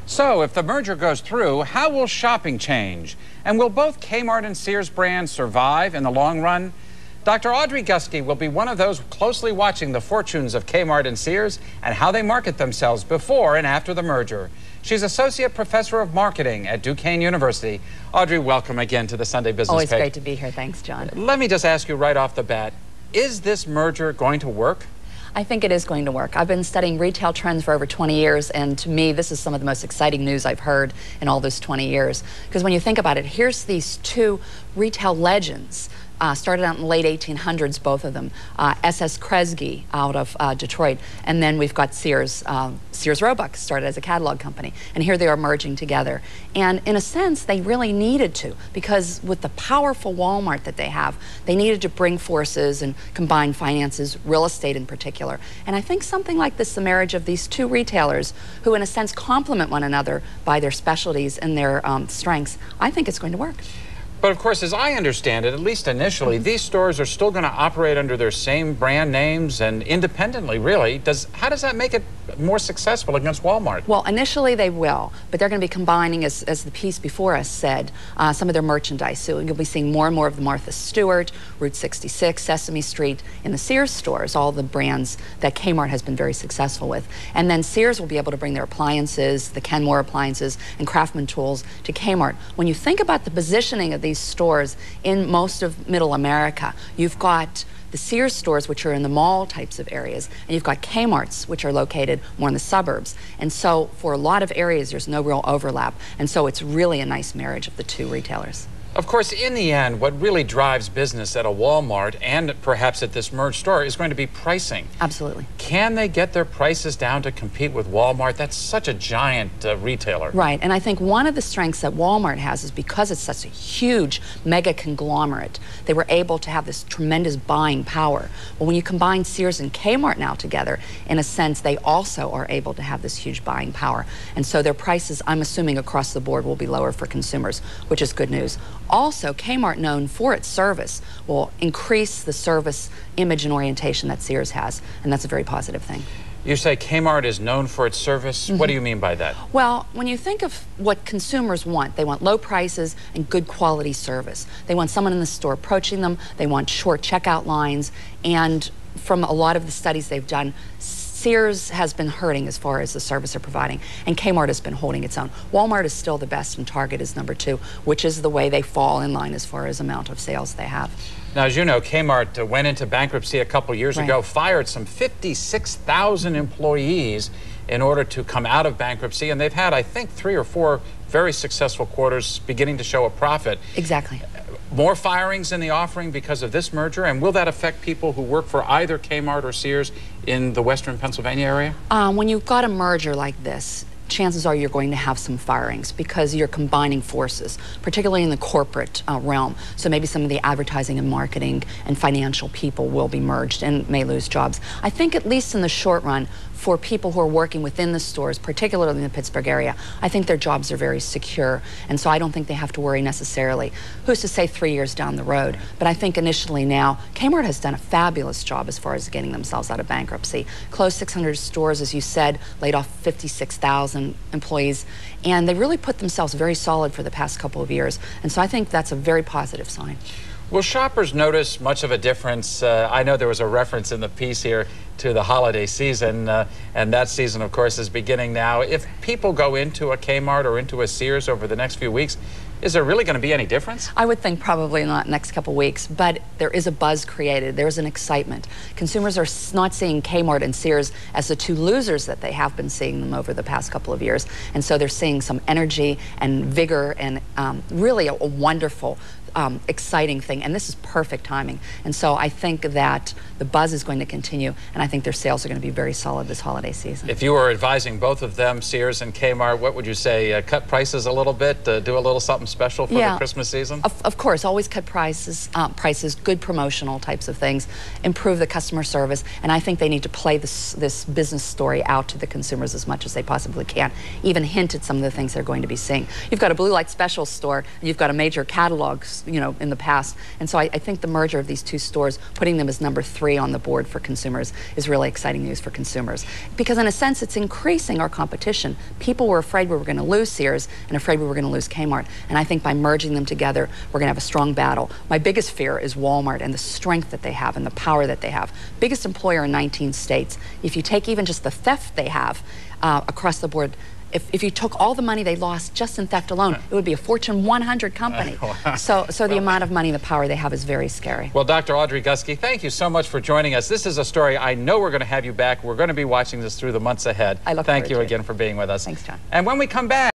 So, if the merger goes through, how will shopping change? And will both Kmart and Sears brands survive in the long run? Dr. Audrey Gusky will be one of those closely watching the fortunes of Kmart and Sears and how they market themselves before and after the merger. She's Associate Professor of Marketing at Duquesne University. Audrey, welcome again to the Sunday Business Always Page. great to be here. Thanks, John. Let me just ask you right off the bat, is this merger going to work? I think it is going to work. I've been studying retail trends for over 20 years, and to me, this is some of the most exciting news I've heard in all those 20 years. Because when you think about it, here's these two retail legends. Started out in the late 1800s, both of them. S.S. Kresge out of Detroit, and then we've got Sears. Sears Roebuck started as a catalog company, and here they are merging together. And in a sense, they really needed to, because with the powerful Walmart that they have, they needed to bring forces and combine finances, real estate in particular. And I think something like this, the marriage of these two retailers, who in a sense complement one another by their specialties and their strengths, I think it's going to work. But of course, as I understand it, at least initially, these stores are still going to operate under their same brand names and independently, really. How does that make it more successful against Walmart? Well, initially they will, but they're going to be combining, as the piece before us said, some of their merchandise. So you'll be seeing more and more of the Martha Stewart, Route 66, Sesame Street in the Sears stores, all the brands that Kmart has been very successful with. And then Sears will be able to bring their appliances, the Kenmore appliances and Craftsman tools to Kmart. When you think about the positioning of these stores in most of Middle America, you've got the Sears stores, which are in the mall types of areas, and you've got Kmart's, which are located more in the suburbs. And so for a lot of areas, there's no real overlap. And so it's really a nice marriage of the two retailers. Of course, in the end, what really drives business at a Walmart and perhaps at this merged store is going to be pricing. Absolutely. Can they get their prices down to compete with Walmart? That's such a giant retailer. Right, and I think one of the strengths that Walmart has is because it's such a huge mega conglomerate, they were able to have this tremendous buying power. Well, when you combine Sears and Kmart now together, in a sense, they also are able to have this huge buying power. And so their prices, I'm assuming across the board, will be lower for consumers, which is good news. Also, Kmart, known for its service, will increase the service image and orientation that Sears has, and that's a very positive thing. You say Kmart is known for its service. What do you mean by that? Well, when you think of what consumers want, they want low prices and good quality service. They want someone in the store approaching them. They want short checkout lines. And from a lot of the studies they've done, Sears has been hurting as far as the service they're providing, and Kmart has been holding its own. Walmart is still the best, and Target is number 2, which is the way they fall in line as far as amount of sales they have. Now, as you know, Kmart went into bankruptcy a couple years ago, fired some 56,000 employees in order to come out of bankruptcy, and they've had, I think, 3 or 4 very successful quarters beginning to show a profit. Exactly. More firings in the offering because of this merger, and will that affect people who work for either Kmart or Sears in the western Pennsylvania area? When you've got a merger like this, chances are you're going to have some firings because you're combining forces, particularly in the corporate realm. So maybe some of the advertising and marketing and financial people will be merged and may lose jobs. I think at least in the short run, for people who are working within the stores, particularly in the Pittsburgh area, I think their jobs are very secure, and so I don't think they have to worry necessarily. Who's to say 3 years down the road? But I think initially now, Kmart has done a fabulous job as far as getting themselves out of bankruptcy. Closed 600 stores, as you said, laid off 56,000 employees, and they really put themselves very solid for the past couple of years, and so I think that's a very positive sign. Will shoppers notice much of a difference? I know there was a reference in the piece here to the holiday season, and that season, of course, is beginning now. If people go into a Kmart or into a Sears over the next few weeks, is there really going to be any difference? I would think probably not next couple weeks, but there is a buzz created. There's an excitement. Consumers are not seeing Kmart and Sears as the two losers that they have been seeing them over the past couple of years, and so they're seeing some energy and vigor and really a wonderful exciting thing, and this is perfect timing. And so I think that the buzz is going to continue, and I think their sales are going to be very solid this holiday season. If you were advising both of them, Sears and Kmart, what would you say? Cut prices a little bit, do a little something special for the Christmas season? Of course, always cut prices, good promotional types of things, improve the customer service, and I think they need to play this business story out to the consumers as much as they possibly can, even hint at some of the things they're going to be seeing. You've got a Blue Light Special store, and you've got a major catalog, you know, in the past, and so I think the merger of these two stores, putting them as number 3 on the board for consumers, is really exciting news for consumers. Because in a sense, it's increasing our competition. People were afraid we were going to lose Sears and afraid we were going to lose K-Mart, and I think by merging them together, we're going to have a strong battle. My biggest fear is Walmart and the strength that they have and the power that they have. Biggest employer in 19 states. If you take even just the theft they have across the board, if you took all the money they lost just in theft alone, it would be a Fortune 100 company. Wow. So the amount of money and the power they have is very scary. Well, Dr. Audrey Gusky, thank you so much for joining us. This is a story I know we're going to have you back. We're going to be watching this through the months ahead. I look forward to it. Thank you again for being with us. Thanks, John. And when we come back,